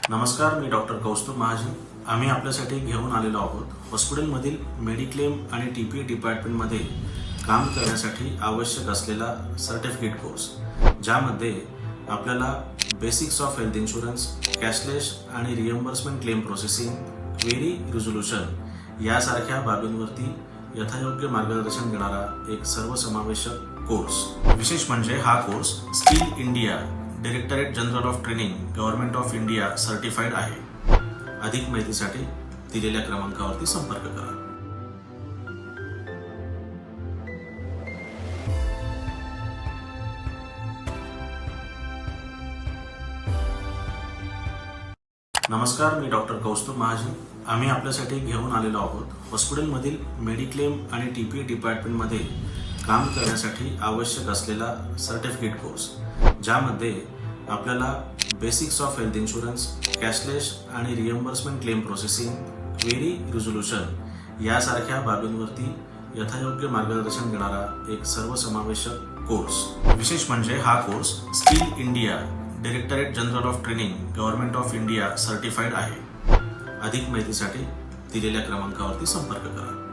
नमस्कार, मी डॉक्टर कौस्तुभ महाजन. आम्ही आपल्यासाठी घेऊन आलेलो आहोत हॉस्पिटलमधील मेडिक्लेम आणि TPA डिपार्टमेंटमध्ये काम करण्यासाठी आवश्यक असलेला सर्टिफिकेट कोर्स, ज्यामध्ये आपल्याला basics of health insurance, cashless आणि reimbursement claim processing, query resolution यासारख्या बाबींवरती यथायोग्य मार्गदर्शन देणारा एक सर्वसमावेशक कोर्स. विशेष म्हणजे हा course skill India, directorate general of training, government of India certified आहे. अधिक माहितीसाठी दिलेल्या क्रमांकावरती संपर्क करा. नमस्कार, मी डॉक्टर कौस्तुभ महाजन. आम्ही आपल्यासाठी घेऊन आलेलो आहोत हॉस्पिटलमधील मेडिक्लेम आणि TPA डिपार्टमेंटमध्ये काम करण्यासाठी आवश्यक असलेला सर्टिफिकेट कोर्स, ज्यामध्ये आपल्याला basics of health insurance, cashless आणि reimbursement claim processing, query resolution यासारख्या बाबींवरती यथायोग्य मार्गदर्शन देणारा एक सर्वसमावेशक कोर्स. विशेष म्हणजे हा course skill India, directorate general of training, government of India certified आहे. अधिक माहितीसाठी दिलेल्या क्रमांकावरती संपर्क करा.